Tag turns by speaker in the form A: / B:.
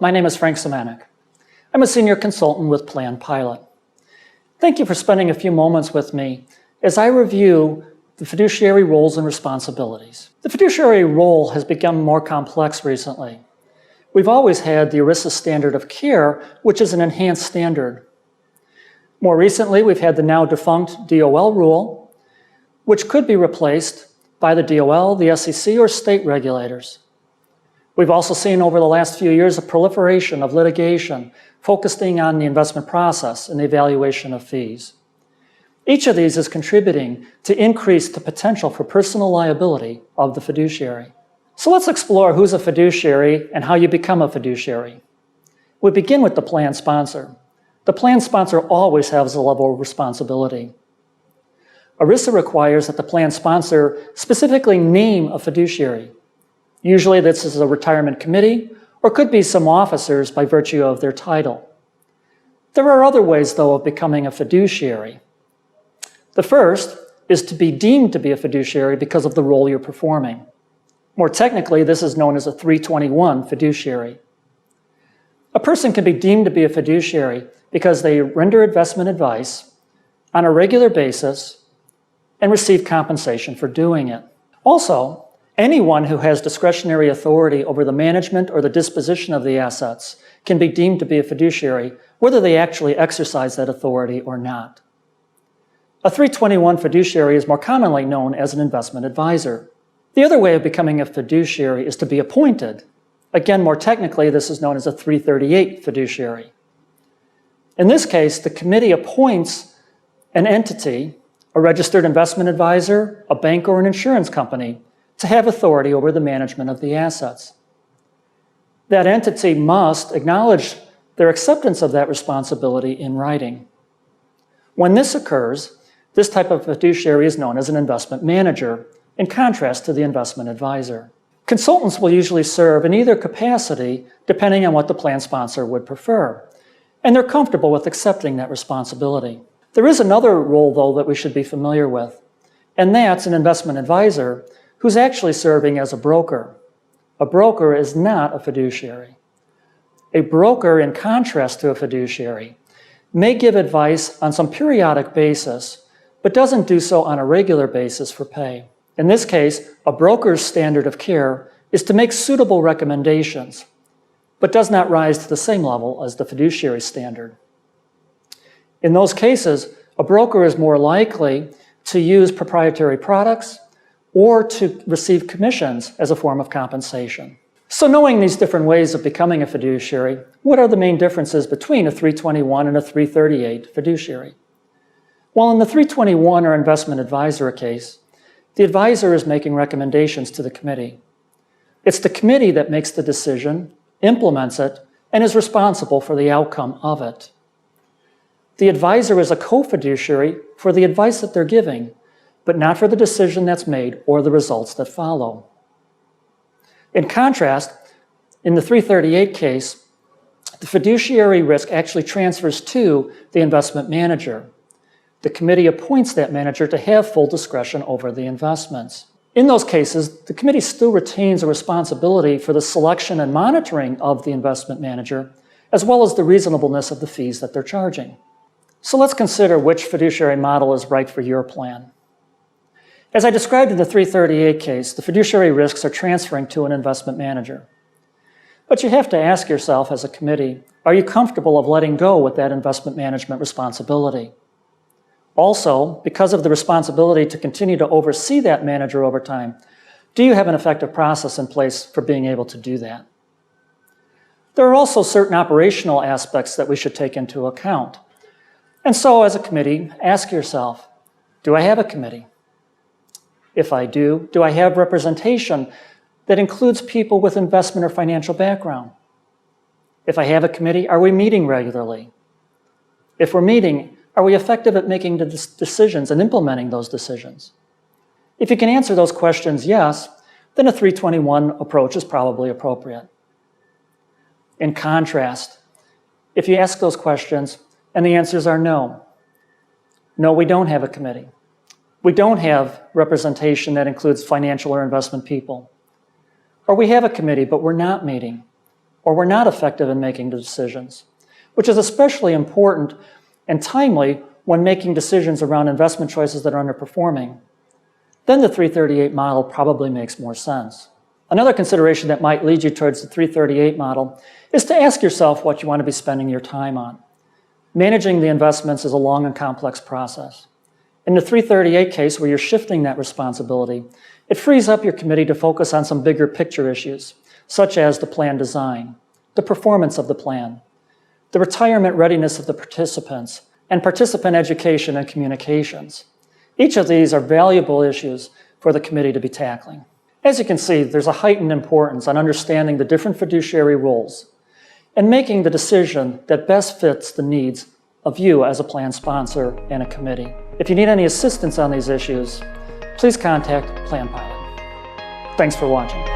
A: my name is Frank Semanek. I'm a senior consultant with PlanPILOT. Thank you for spending a few moments with me as I review the fiduciary roles and responsibilities. The fiduciary role has become more complex recently. We've always had the ERISA standard of care, which is an enhanced standard. More recently, we've had the now defunct DOL rule, which could be replaced by the DOL, the SEC, or state regulators. We've also seen over the last few years a proliferation of litigation focusing on the investment process and the evaluation of fees. Each of these is contributing to increase the potential for personal liability of the fiduciary. So let's explore who's a fiduciary and how you become a fiduciary. We begin with the plan sponsor. The plan sponsor always has a level of responsibility. ERISA requires that the plan sponsor specifically name a fiduciary. Usually this is a retirement committee or could be some officers by virtue of their title. There are other ways, though, of becoming a fiduciary. The first is to be deemed to be a fiduciary because of the role you're performing. More technically, this is known as a 321 fiduciary. A person can be deemed to be a fiduciary because they render investment advice on a regular basis and receive compensation for doing it. Also, anyone who has discretionary authority over the management or the disposition of the assets can be deemed to be a fiduciary, whether they actually exercise that authority or not. A 321 fiduciary is more commonly known as an investment advisor. The other way of becoming a fiduciary is to be appointed. Again, more technically, this is known as a 338 fiduciary. In this case, the committee appoints an entity, a registered investment advisor, a bank, or an insurance company, to have authority over the management of the assets. That entity must acknowledge their acceptance of that responsibility in writing. When this occurs, this type of fiduciary is known as an investment manager, in contrast to the investment advisor. Consultants will usually serve in either capacity, depending on what the plan sponsor would prefer, and they're comfortable with accepting that responsibility. There is another role, though, that we should be familiar with, and that's an investment advisor who's actually serving as a broker. A broker is not a fiduciary. A broker, in contrast to a fiduciary, may give advice on some periodic basis, but doesn't do so on a regular basis for pay. In this case, a broker's standard of care is to make suitable recommendations, but does not rise to the same level as the fiduciary standard. In those cases, a broker is more likely to use proprietary products or to receive commissions as a form of compensation. So knowing these different ways of becoming a fiduciary, what are the main differences between a 321 and a 338 fiduciary? Well, in the 321 or investment advisor case, the advisor is making recommendations to the committee. It's the committee that makes the decision, implements it, and is responsible for the outcome of it. The advisor is a co-fiduciary for the advice that they're giving, but not for the decision that's made or the results that follow. In contrast, in the 338 case, the fiduciary risk actually transfers to the investment manager. The committee appoints that manager to have full discretion over the investments. In those cases, the committee still retains a responsibility for the selection and monitoring of the investment manager, as well as the reasonableness of the fees that they're charging. So let's consider which fiduciary model is right for your plan. As I described in the 338 case, the fiduciary risks are transferring to an investment manager. But you have to ask yourself as a committee, are you comfortable of letting go with that investment management responsibility? Also, because of the responsibility to continue to oversee that manager over time, do you have an effective process in place for being able to do that? There are also certain operational aspects that we should take into account. And so, as a committee, ask yourself, do I have a committee? If I do I have representation that includes people with investment or financial background? If I have a committee, are we meeting regularly? If we're meeting, are we effective at making the decisions and implementing those decisions? If you can answer those questions yes, then a 321 approach is probably appropriate. In contrast, if you ask those questions and the answers are no, we don't have a committee. We don't have representation that includes financial or investment people. Or we have a committee, but we're not meeting. or were not effective in making the decisions, which is especially important and timely when making decisions around investment choices that are underperforming. Then the 338 model probably makes more sense. Another consideration that might lead you towards the 338 model is to ask yourself what you want to be spending your time on. Managing the investments is a long and complex process. In the 338 case, where you're shifting that responsibility, it frees up your committee to focus on some bigger picture issues, such as the plan design, the performance of the plan, the retirement readiness of the participants, and participant education and communications. Each of these are valuable issues for the committee to be tackling. As you can see, there's a heightened importance on understanding the different fiduciary roles and making the decision that best fits the needs of you as a plan sponsor and a committee. If you need any assistance on these issues, please contact PlanPILOT. Thanks for watching.